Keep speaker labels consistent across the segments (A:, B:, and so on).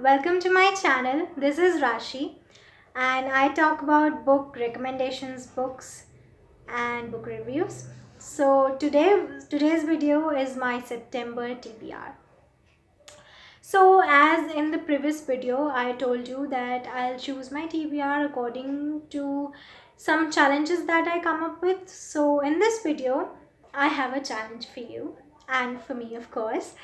A: welcome to my channel. This is Rashi and I talk about book recommendations, books and book reviews. So today's video is my September TBR. So as in the previous video, I told you that I'll choose my TBR according to some challenges that I come up with. So in this video, I have a challenge for you and for me, of course.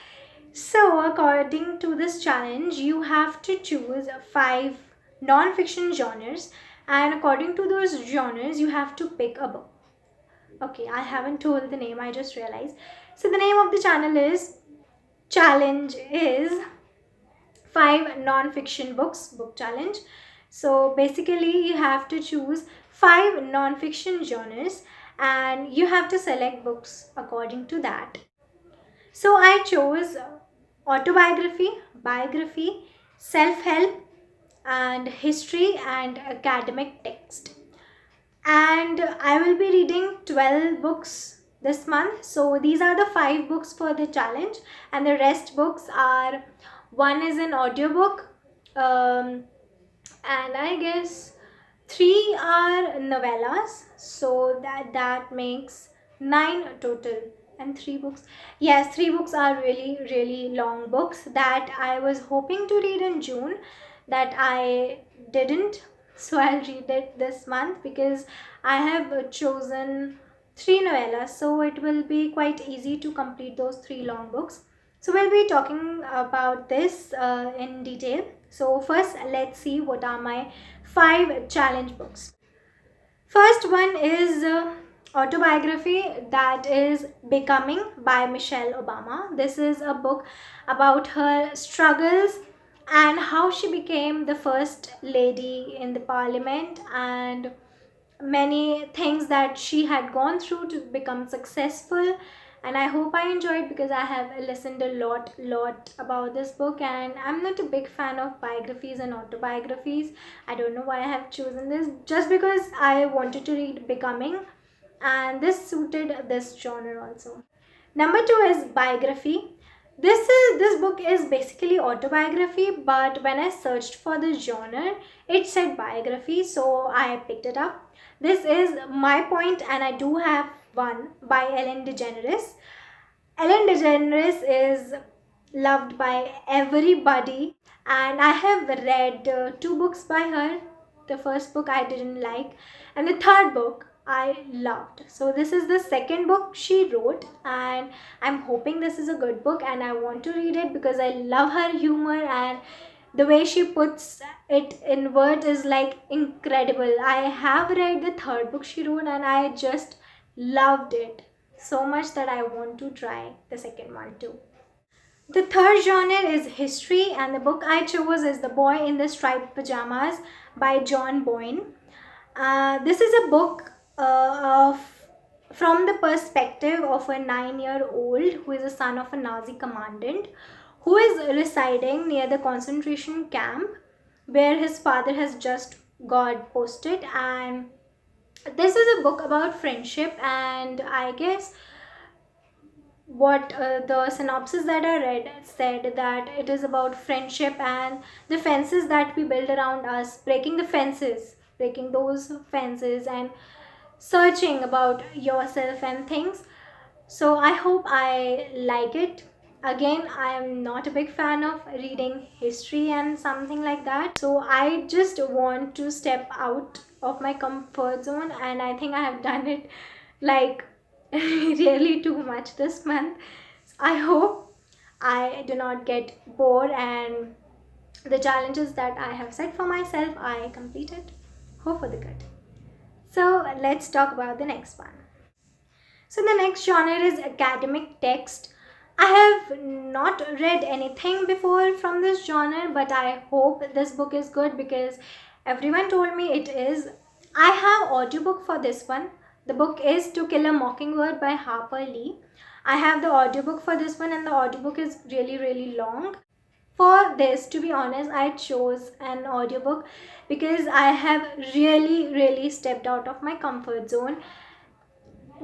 A: So according to this challenge, you have to choose 5 non-fiction genres, and according to those genres, you have to pick a book. Okay, I haven't told the name, I just realized. So the name of the challenge is 5 non-fiction books book challenge. So basically you have to choose 5 non-fiction genres and you have to select books according to that. So I chose autobiography, biography, self-help and history and academic text. And I will be reading 12 books this month. So these are the 5 books for the challenge, and the rest books are, one is an audiobook, and I guess 3 are novellas. So that makes 9 total. And 3 books, yes, 3 books are really long books that I was hoping to read in June that I didn't. So I'll read it this month because I have chosen 3 novellas, so it will be quite easy to complete those 3 long books. So we'll be talking about this in detail. So first, let's see what are my 5 challenge books. First one is autobiography, that is Becoming by Michelle Obama. This is a book about her struggles and how she became the first lady in the parliament and many things that she had gone through to become successful. And I hope I enjoyed because I have listened a lot about this book, and I'm not a big fan of biographies and autobiographies. I don't know why I have chosen this, just because I wanted to read Becoming and this suited this genre also. Number 2 is biography. This book is basically autobiography, but when I searched for the genre, it said biography, so I picked it up. This is My Point, and I do have one by Ellen DeGeneres. Ellen DeGeneres is loved by everybody, and I have read 2 books by her. The first book I didn't like, and the third book I loved. So this is the second book she wrote, and I'm hoping this is a good book and I want to read it because I love her humor, and the way she puts it in words is like incredible. I have read the third book she wrote and I just loved it so much that I want to try the second one too. The third genre is history, and the book I chose is The Boy in the Striped Pajamas by John Boyne. This is a book from the perspective of a 9-year-old who is a son of a Nazi commandant who is residing near the concentration camp where his father has just got posted. And this is a book about friendship, and I guess what the synopsis that I read said that it is about friendship and the fences that we build around us, breaking those fences and searching about yourself and things. So I hope I like it. Again, I am not a big fan of reading history and something like that, so I just want to step out of my comfort zone, and I think I have done it like really too much this month. I hope I do not get bored and the challenges that I have set for myself I complete it. Hope for the good. So let's talk about the next one. So the next genre is academic text. I have not read anything before from this genre, but I hope this book is good because everyone told me it is. I have audiobook for this one. The book is To Kill a Mockingbird by Harper Lee. I have the audiobook for this one, and the audiobook is really long. For this, to be honest, I chose an audiobook because I have really stepped out of my comfort zone.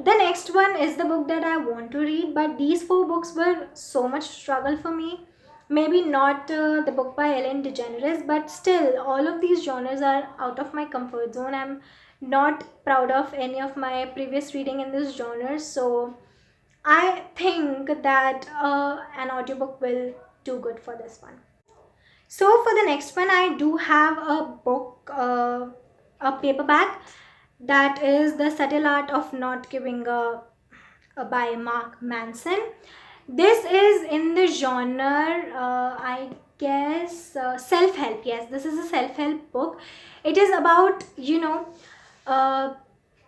A: The next one is the book that I want to read, but these 4 books were so much struggle for me. Maybe not the book by Ellen DeGeneres, but still all of these genres are out of my comfort zone. I'm not proud of any of my previous reading in this genre, so I think that an audiobook will do good for this one. So for the next one, I do have a book, a paperback, that is The Subtle Art of Not Giving a by Mark Manson. This is in the genre, I guess, self-help. Yes, this is a self-help book. It is about, uh,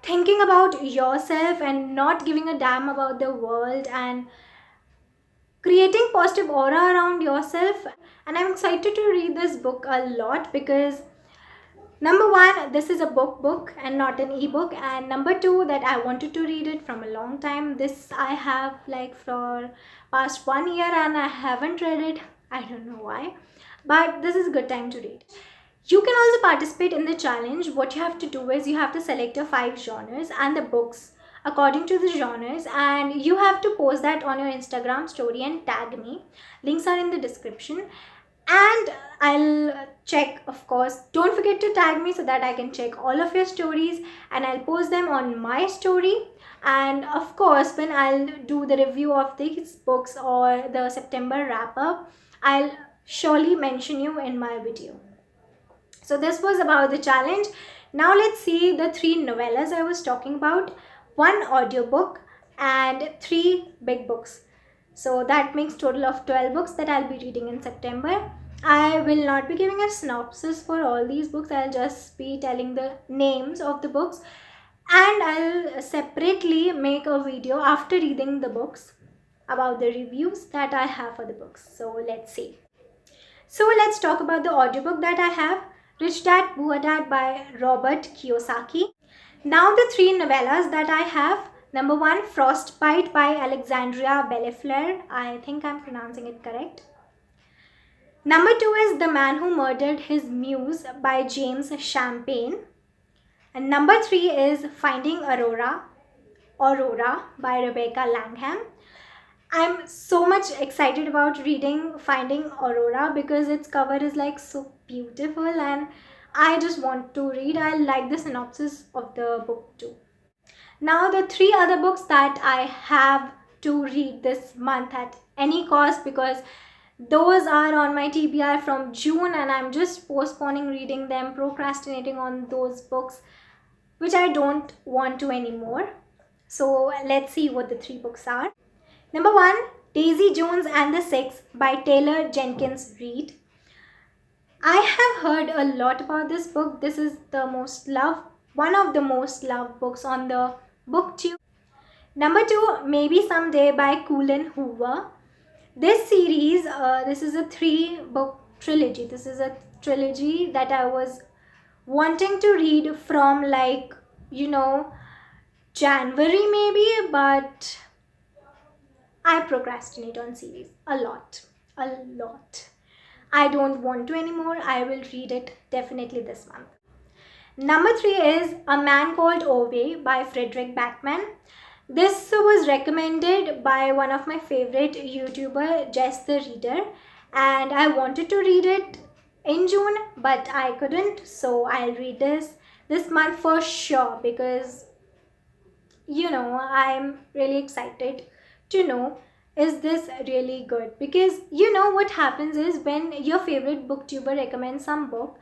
A: thinking about yourself and not giving a damn about the world and creating positive aura around yourself. And I'm excited to read this book a lot because number one, this is a book and not an ebook, and number two, that I wanted to read it from a long time. This I have like for past 1 year and I haven't read it. I don't know why, but this is a good time to read. You can also participate in the challenge. What you have to do is you have to select your 5 genres and the books according to the genres, and you have to post that on your Instagram story and tag me. Links are in the description, and I'll check, of course. Don't forget to tag me so that I can check all of your stories and I'll post them on my story. And of course, when I'll do the review of these books or the September wrap up, I'll surely mention you in my video. So this was about the challenge. Now let's see the 3 novellas I was talking about, 1 audiobook and 3 big books. So that makes total of 12 books that I'll be reading in September. I will not be giving a synopsis for all these books. I'll just be telling the names of the books, and I'll separately make a video after reading the books about the reviews that I have for the books. So let's see. So let's talk about the audiobook that I have, Rich Dad Poor Dad by Robert Kiyosaki. Now the 3 novellas that I have. Number 1, Frostbite by Alexandria Bellefleur. I think I'm pronouncing it correct. Number 2 is The Man Who Murdered His Muse by James Champagne. And number 3 is Finding Aurora by Rebecca Langham. I'm so much excited about reading Finding Aurora because its cover is like so beautiful and I just want to read. I like the synopsis of the book too. Now the 3 other books that I have to read this month at any cost, because those are on my TBR from June and I'm just postponing reading them, procrastinating on those books which I don't want to anymore. So let's see what the 3 books are. Number 1, Daisy Jones and the Six by Taylor Jenkins Reid. I have heard a lot about this book. This is one of the most loved books on the BookTube. Number 2, Maybe Someday by Colin Hoover. This series, this is a 3-book trilogy. This is a trilogy that I was wanting to read from January maybe, but I procrastinate on series a lot. I don't want to anymore. I will read it definitely this month. Number 3 is A Man Called Ove by Frederick Backman. This was recommended by one of my favorite YouTuber, Jess the Reader, and I wanted to read it in June, but I couldn't. So I'll read this month for sure because I'm really excited to know, is this really good? Because what happens is when your favorite booktuber recommends some book,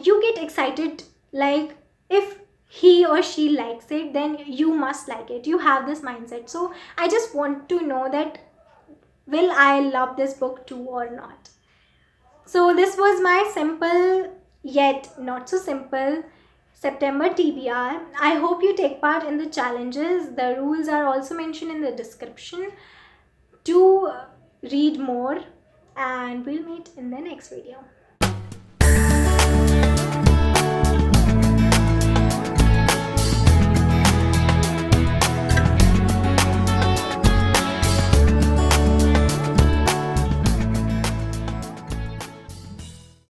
A: you get excited, like if he or she likes it, then you must like it. You have this mindset. So I just want to know that will I love this book too or not. So this was my simple yet not so simple September TBR. I hope you take part in the challenges. The rules are also mentioned in the description. Do read more and we'll meet in the next video.